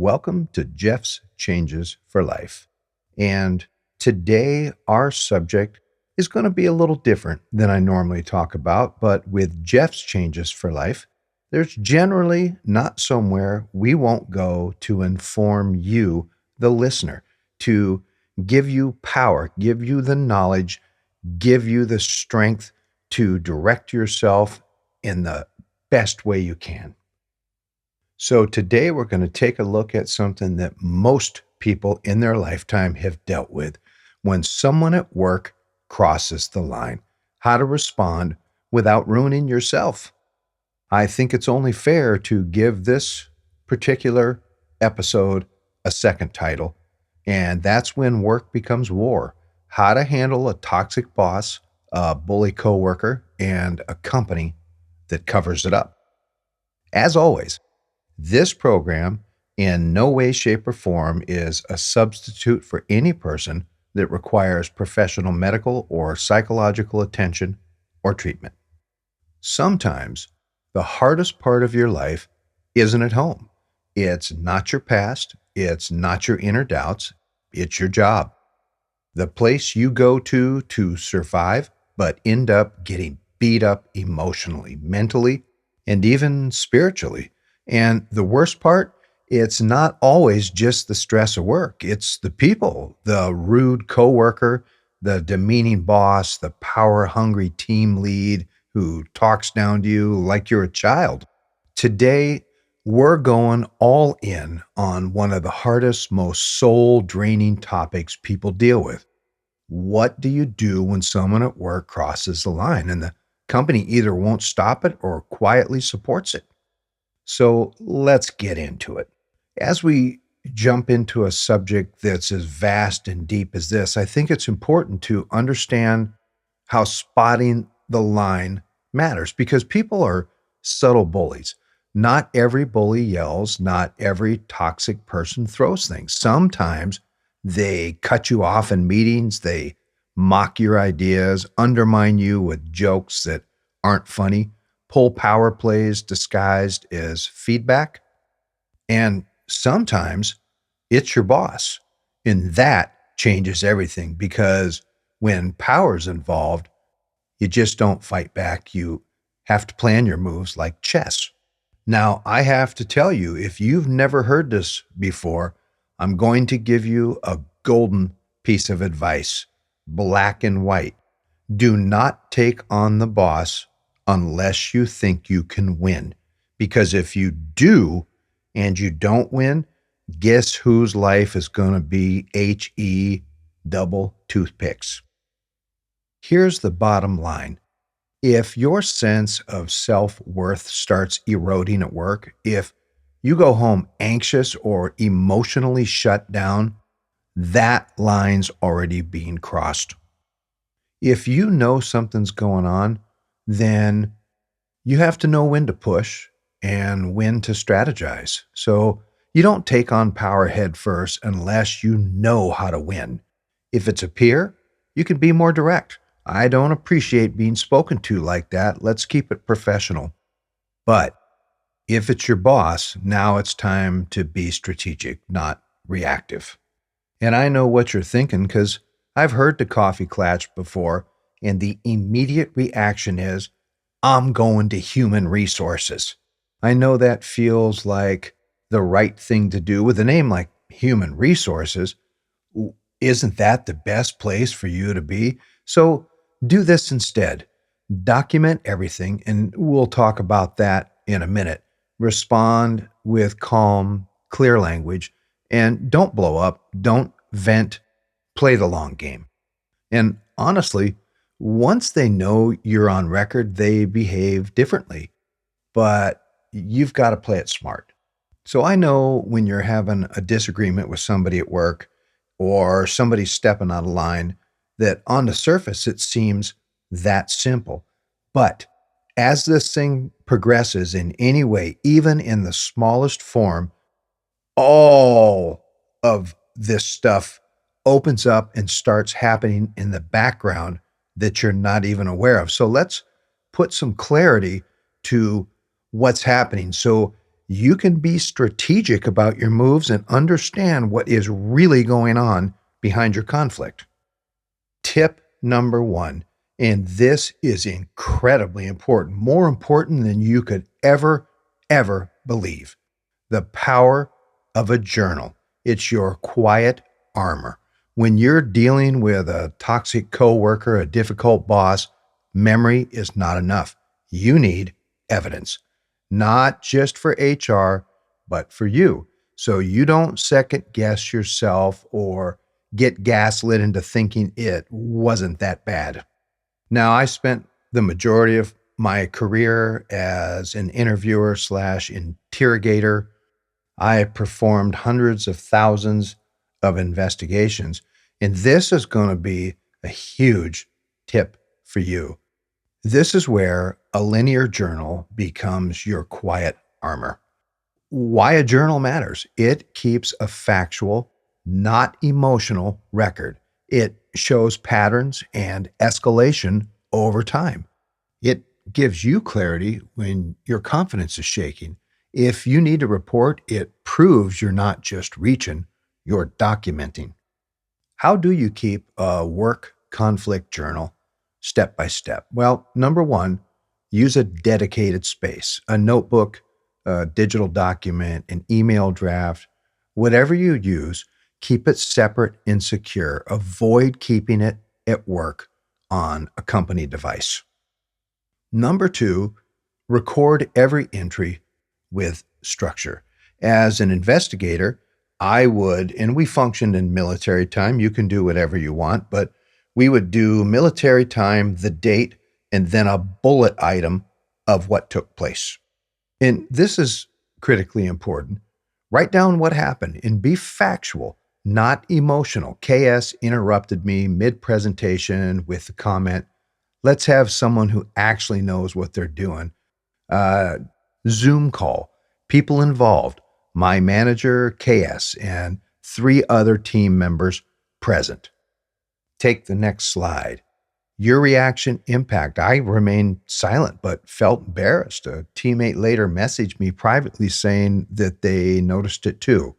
welcome to Jeff's Changes for Life. And today, our subject is going to be a little different than I normally talk about, but with Jeff's Changes for Life, there's generally not somewhere we won't go to inform you, the listener, to give you power, give you the knowledge, give you the strength to direct yourself in the best way you can. So today we're going to take a look at something that most people in their lifetime have dealt with when someone at work crosses the line, how to respond without ruining yourself. I think it's only fair to give this particular episode a second title, and that's when work becomes war. How to handle a toxic boss, a bully coworker, and a company that covers it up. As always, this program in no way, shape, or form is a substitute for any person that requires professional medical or psychological attention or treatment. Sometimes the hardest part of your life isn't at home. It's not your past. It's not your inner doubts. It's your job. The place you go to survive, but end up getting beat up emotionally, mentally, and even spiritually. And the worst part, it's not always just the stress of work. It's the people, the rude coworker, the demeaning boss, the power-hungry team lead who talks down to you like you're a child. Today, we're going all in on one of the hardest, most soul-draining topics people deal with. What do you do when someone at work crosses the line and the company either won't stop it or quietly supports it? So let's get into it. As we jump into a subject that's as vast and deep as this, I think it's important to understand how spotting the line matters because people are subtle bullies. Not every bully yells, not every toxic person throws things. Sometimes they cut you off in meetings, they mock your ideas, undermine you with jokes that aren't funny, pull power plays disguised as feedback. And sometimes it's your boss. And that changes everything because when power's involved, you just don't fight back. You have to plan your moves like chess. Now, I have to tell you, if you've never heard this before, I'm going to give you a golden piece of advice, black and white. Do not take on the boss unless you think you can win. Because if you do and you don't win, guess whose life is going to be HE double toothpicks? Here's the bottom line. If your sense of self-worth starts eroding at work, if you go home anxious or emotionally shut down, that line's already being crossed. If you know something's going on, then you have to know when to push and when to strategize. So you don't take on power head first unless you know how to win. If it's a peer, you can be more direct. I don't appreciate being spoken to like that. Let's keep it professional. But if it's your boss, now it's time to be strategic, not reactive. And I know what you're thinking because I've heard the coffee klatch before, and the immediate reaction is, I'm going to human resources. I know that feels like the right thing to do with a name like human resources. Isn't that the best place for you to be? So do this instead. Document everything, and we'll talk about that in a minute. Respond with calm, clear language, and don't blow up, don't vent, play the long game. And honestly, once they know you're on record, they behave differently. But you've got to play it smart. So I know when you're having a disagreement with somebody at work or somebody's stepping out of line, that on the surface it seems that simple. But as this thing progresses in any way, even in the smallest form, all of this stuff opens up and starts happening in the background that you're not even aware of. So let's put some clarity to what's happening. So you can be strategic about your moves and understand what is really going on behind your conflict. Tip number one, and this is incredibly important, more important than you could ever believe. The power of a journal. It's your quiet armor. When you're dealing with a toxic coworker, a difficult boss, memory is not enough. You need evidence, not just for HR, but for you. So you don't second guess yourself or get gaslit into thinking it wasn't that bad. Now, I spent the majority of my career as an interviewer slash interrogator. I performed hundreds of thousands of investigations, and this is going to be a huge tip for you. This is where a linear journal becomes your quiet armor. Why a journal matters. It keeps a factual, not emotional record. It shows patterns and escalation over time. It gives you clarity when your confidence is shaking. If you need to report, it proves you're not just reaching, you're documenting. How do you keep a work conflict journal step by step? Well, number one, use a dedicated space, a notebook, a digital document, an email draft, whatever you use, keep it separate and secure. Avoid keeping it at work on a company device. Number two, record every entry with structure. As an investigator, I would, and we functioned in military time, you can do whatever you want, but we would do military time, the date, and then a bullet item of what took place. And this is critically important. Write down what happened and be factual, not emotional. KS interrupted me mid-presentation with the comment, let's have someone who actually knows what they're doing. Uh, Zoom call, people involved, my manager, KS, and 3 other team members present. Take the next slide. Your reaction impact. I remained silent but felt embarrassed. A teammate later messaged me privately saying that they noticed it too.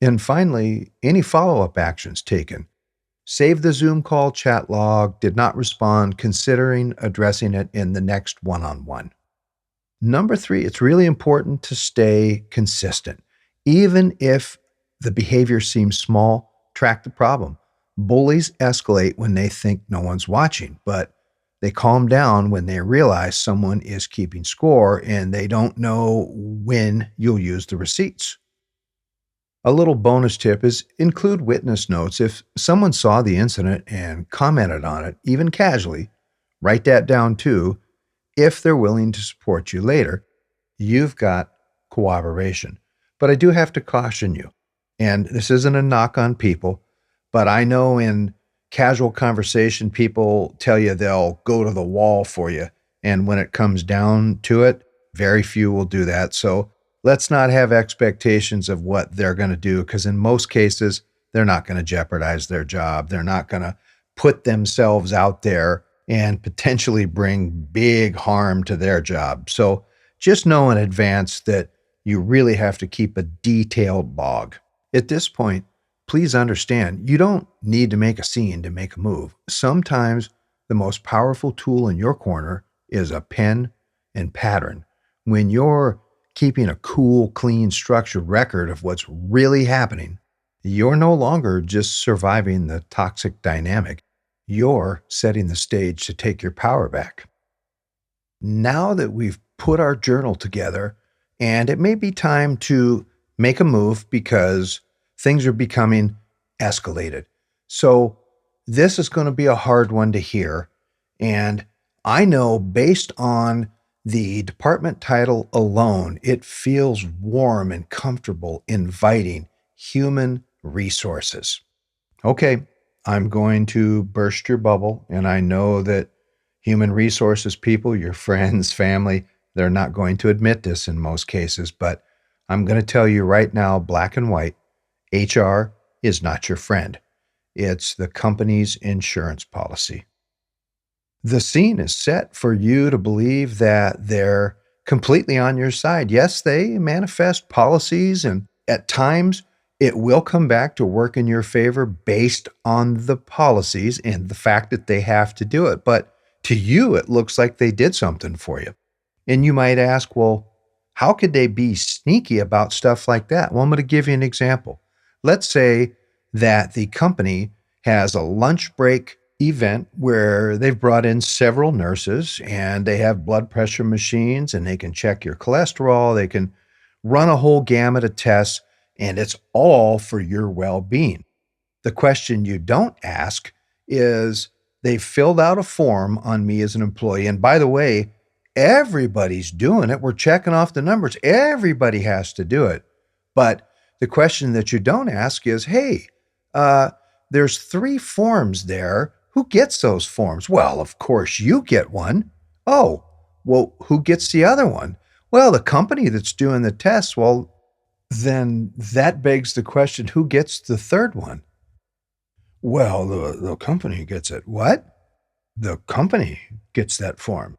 And finally, any follow-up actions taken. Save the Zoom call chat log, did not respond, considering addressing it in the next one-on-one. Number 3, it's really important to stay consistent. Even if the behavior seems small, track the problem. Bullies escalate when they think no one's watching, but they calm down when they realize someone is keeping score and they don't know when you'll use the receipts. A little bonus tip is include witness notes. If someone saw the incident and commented on it, even casually, write that down too. If they're willing to support you later, you've got cooperation. But I do have to caution you, and this isn't a knock on people, but I know in casual conversation, people tell you they'll go to the wall for you. And when it comes down to it, very few will do that. So let's not have expectations of what they're going to do, because in most cases, they're not going to jeopardize their job. They're not going to put themselves out there and potentially bring big harm to their job. So just know in advance that you really have to keep a detailed log. At this point, please understand, you don't need to make a scene to make a move. Sometimes the most powerful tool in your corner is a pen and pattern. When you're keeping a cool, clean, structured record of what's really happening, you're no longer just surviving the toxic dynamic. You're setting the stage to take your power back. Now that we've put our journal together, and it may be time to make a move because things are becoming escalated. So this is going to be a hard one to hear. And I know based on the department title alone, it feels warm and comfortable, inviting human resources. Okay, I'm going to burst your bubble, and I know that human resources people, your friends, family, they're not going to admit this in most cases, but I'm going to tell you right now, black and white, HR is not your friend. It's the company's insurance policy. The scene is set for you to believe that they're completely on your side. Yes, they manifest policies, and at times it will come back to work in your favor based on the policies and the fact that they have to do it. But to you, it looks like they did something for you. And you might ask, well, how could they be sneaky about stuff like that? Well, I'm going to give you an example. Let's say that the company has a lunch break event where they've brought in several nurses and they have blood pressure machines and they can check your cholesterol. They can run a whole gamut of tests, and it's all for your well being. The question you don't ask is they filled out a form on me as an employee. And by the way, everybody's doing it. We're checking off the numbers. Everybody has to do it. But the question that you don't ask is, hey, there's 3 forms there. Who gets those forms? Well, of course, you get one. Oh, well, who gets the other one? Well, the company that's doing the tests. Well, then that begs the question, who gets the third one? Well, the company gets it. What? The company gets that form.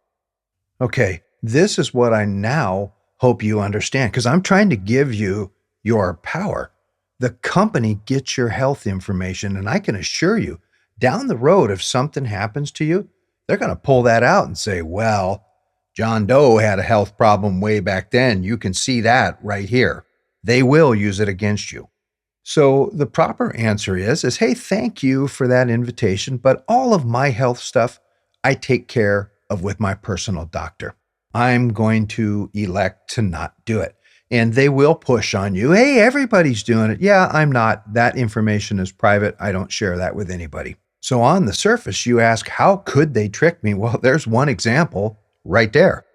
Okay, this is what I now hope you understand because I'm trying to give you your power. The company gets your health information, and I can assure you, down the road, if something happens to you, they're going to pull that out and say, well, John Doe had a health problem way back then. You can see that right here. They will use it against you. So the proper answer is, hey, thank you for that invitation, but all of my health stuff, I take care of with my personal doctor. I'm going to elect to not do it. And they will push on you. Hey, everybody's doing it. Yeah, I'm not. That information is private. I don't share that with anybody. So on the surface, you ask, how could they trick me? Well, there's one example right there.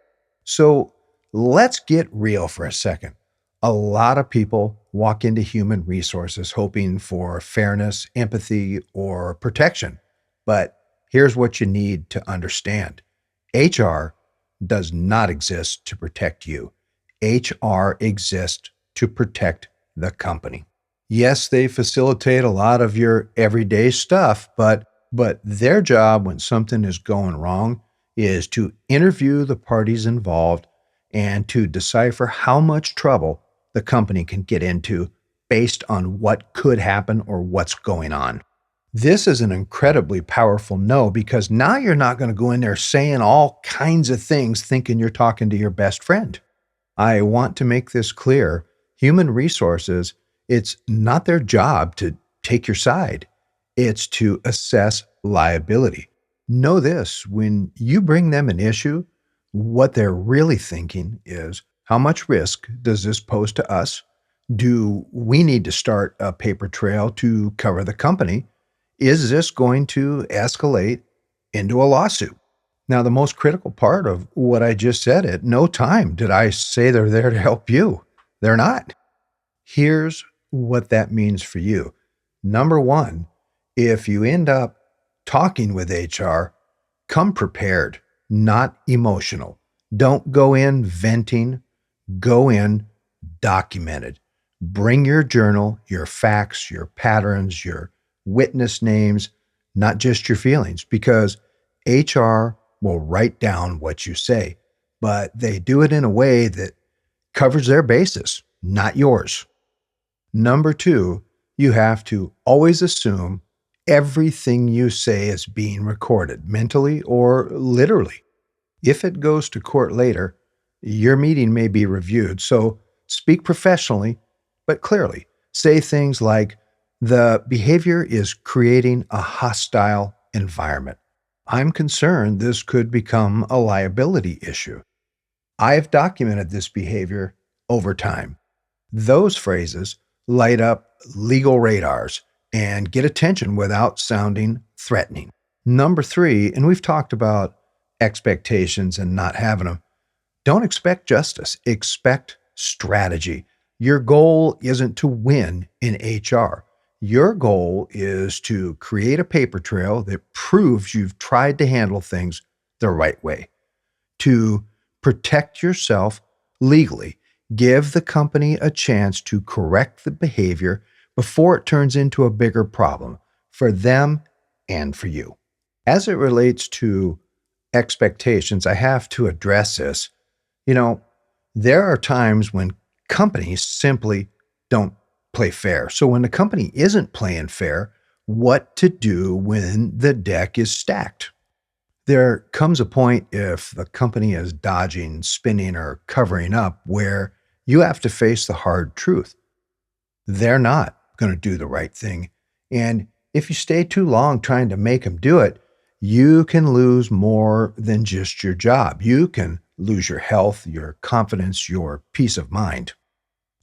So let's get real for a second. A lot of people walk into human resources hoping for fairness, empathy, or protection. But here's what you need to understand. HR does not exist to protect you. HR exists to protect the company. Yes, they facilitate a lot of your everyday stuff, but their job when something is going wrong is to interview the parties involved and to decipher how much trouble the company can get into based on what could happen or what's going on. This is an incredibly powerful no because now you're not going to go in there saying all kinds of things thinking you're talking to your best friend. I want to make this clear. Human resources, it's not their job to take your side. It's to assess liability. Know this, when you bring them an issue, what they're really thinking is, how much risk does this pose to us? Do we need to start a paper trail to cover the company? Is this going to escalate into a lawsuit? Now, the most critical part of what I just said, at no time did I say they're there to help you. They're not. Here's what that means for you. Number one, if you end up talking with HR, come prepared, not emotional. Don't go in venting. Go in documented. Bring your journal, your facts, your patterns, your witness names, not just your feelings, because HR will write down what you say, but they do it in a way that covers their basis, not yours. Number two, you have to always assume everything you say is being recorded, mentally or literally. If it goes to court later, your meeting may be reviewed, so speak professionally, but clearly. Say things like, the behavior is creating a hostile environment. I'm concerned this could become a liability issue. I've documented this behavior over time. Those phrases light up legal radars and get attention without sounding threatening. Number three, and we've talked about expectations and not having them. Don't expect justice, expect strategy. Your goal isn't to win in HR. Your goal is to create a paper trail that proves you've tried to handle things the right way. To protect yourself legally, give the company a chance to correct the behavior before it turns into a bigger problem for them and for you. As it relates to expectations, I have to address this. You know, there are times when companies simply don't play fair. So when the company isn't playing fair, what to do when the deck is stacked? There comes a point if the company is dodging, spinning, or covering up where you have to face the hard truth. They're not going to do the right thing. And if you stay too long trying to make them do it, you can lose more than just your job. You can lose your health, your confidence, your peace of mind.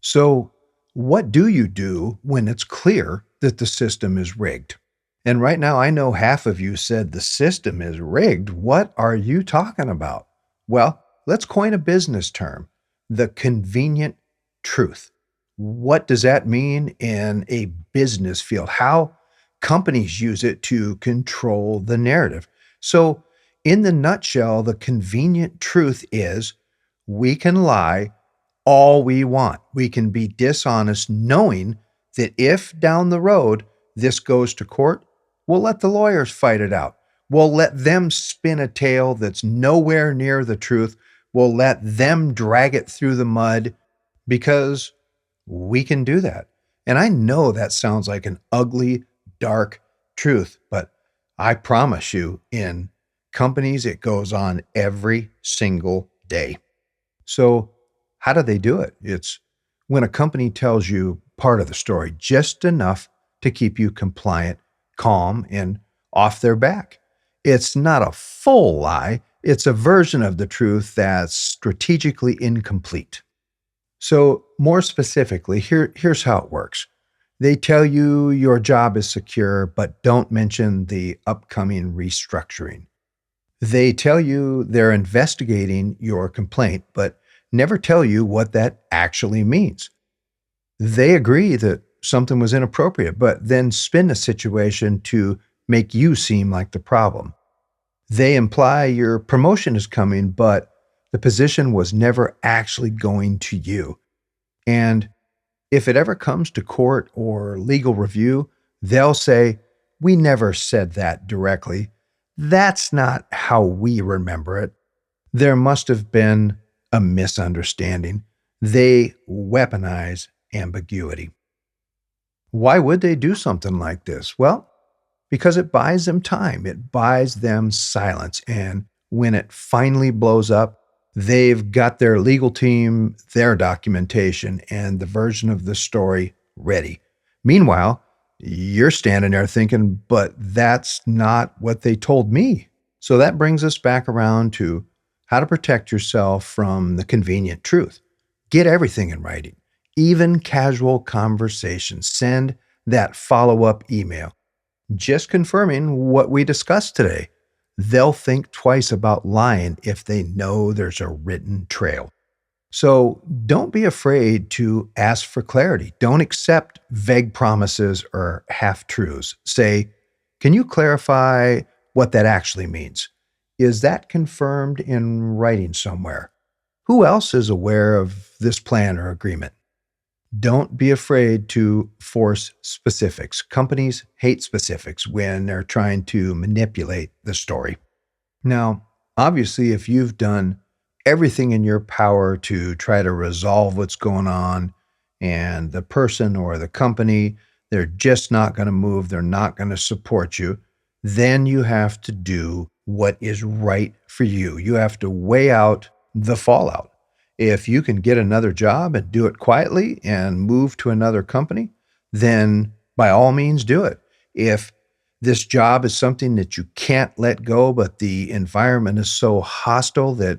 So, what do you do when it's clear that the system is rigged? And right now, I know half of you said the system is rigged. What are you talking about? Well, let's coin a business term, the convenient truth. What does that mean in a business field? How companies use it to control the narrative. So, in the nutshell, the convenient truth is we can lie all we want. We can be dishonest knowing that if down the road this goes to court, we'll let the lawyers fight it out. We'll let them spin a tale that's nowhere near the truth. We'll let them drag it through the mud because we can do that. And I know that sounds like an ugly, dark truth, but I promise you, in companies, it goes on every single day. So, how do they do it? It's when a company tells you part of the story, just enough to keep you compliant, calm, and off their back. It's not a full lie, it's a version of the truth that's strategically incomplete. So, more specifically, here's how it works. They tell you your job is secure, but don't mention the upcoming restructuring. They tell you they're investigating your complaint, but never tell you what that actually means. They agree that something was inappropriate, but then spin the situation to make you seem like the problem. They imply your promotion is coming, but the position was never actually going to you. And if it ever comes to court or legal review, they'll say, "We never said that directly. That's not how we remember it. There must have been a misunderstanding." They weaponize ambiguity. Why would they do something like this? Well, because it buys them time, it buys them silence. And when it finally blows up, they've got their legal team, their documentation, and the version of the story ready. Meanwhile, you're standing there thinking, but that's not what they told me. So that brings us back around to how to protect yourself from the convenient truth. Get everything in writing, even casual conversations. Send that follow up email, just confirming what we discussed today. They'll think twice about lying if they know there's a written trail. So don't be afraid to ask for clarity. Don't accept vague promises or half truths. Say, "Can you clarify what that actually means? Is that confirmed in writing somewhere? Who else is aware of this plan or agreement?" Don't be afraid to force specifics. Companies hate specifics when they're trying to manipulate the story. Now, obviously, if you've done everything in your power to try to resolve what's going on, and the person or the company, they're just not going to move, they're not going to support you, then you have to do what is right for you. You have to weigh out the fallout. If you can get another job and do it quietly and move to another company, then by all means do it. If this job is something that you can't let go, but the environment is so hostile that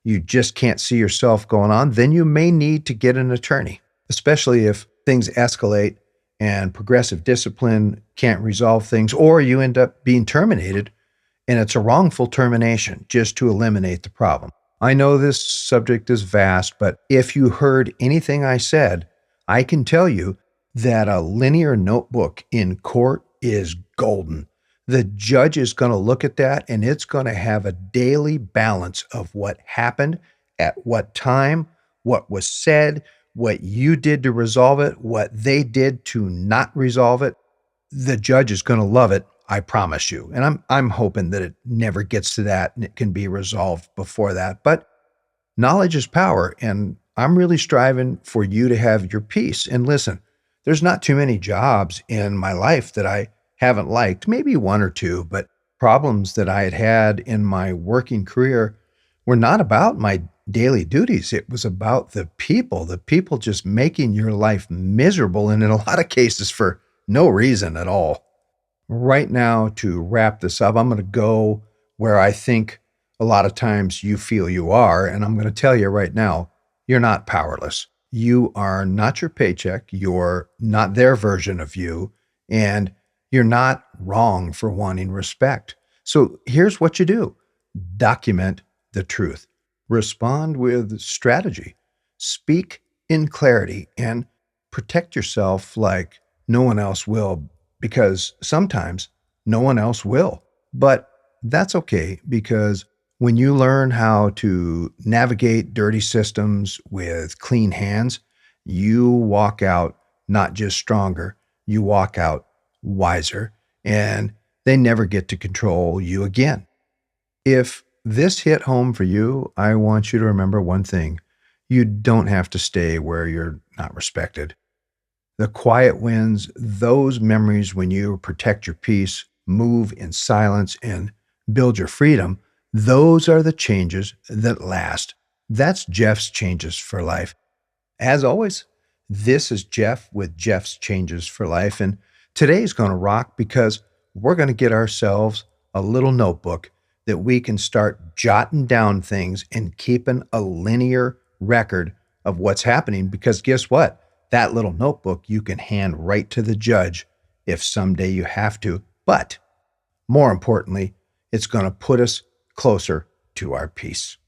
you just can't see yourself going on, then you may need to get an attorney, especially if things escalate and progressive discipline can't resolve things, or you end up being terminated and it's a wrongful termination just to eliminate the problem. I know this subject is vast, but if you heard anything I said, I can tell you that a linear notebook in court is golden. The judge is going to look at that and it's going to have a daily balance of what happened, at what time, what was said, what you did to resolve it, what they did to not resolve it. The judge is going to love it, I promise you. And I'm hoping that it never gets to that and it can be resolved before that. But knowledge is power, and I'm really striving for you to have your peace. And listen, there's not too many jobs in my life that I haven't liked, maybe one or two, but problems that I had had in my working career were not about my daily duties. It was about the people just making your life miserable, and in a lot of cases for no reason at all. Right now, to wrap this up, I'm going to go where I think a lot of times you feel you are. And I'm going to tell you right now, you're not powerless. You are not your paycheck. You're not their version of you. And you're not wrong for wanting respect. So here's what you do: document the truth, respond with strategy, speak in clarity, and protect yourself like no one else will, because sometimes no one else will. But that's okay, because when you learn how to navigate dirty systems with clean hands, you walk out not just stronger, you walk out wiser, and they never get to control you again. If this hit home for you, I want you to remember one thing: you don't have to stay where you're not respected. The quiet wins, those memories when you protect your peace, move in silence, and build your freedom, those are the changes that last. That's Jeff's changes for life. As always, this is Jeff with Jeff's Changes for Life. And today's going to rock because we're going to get ourselves a little notebook that we can start jotting down things and keeping a linear record of what's happening. Because guess what? That little notebook you can hand right to the judge if someday you have to. But more importantly, it's going to put us closer to our peace.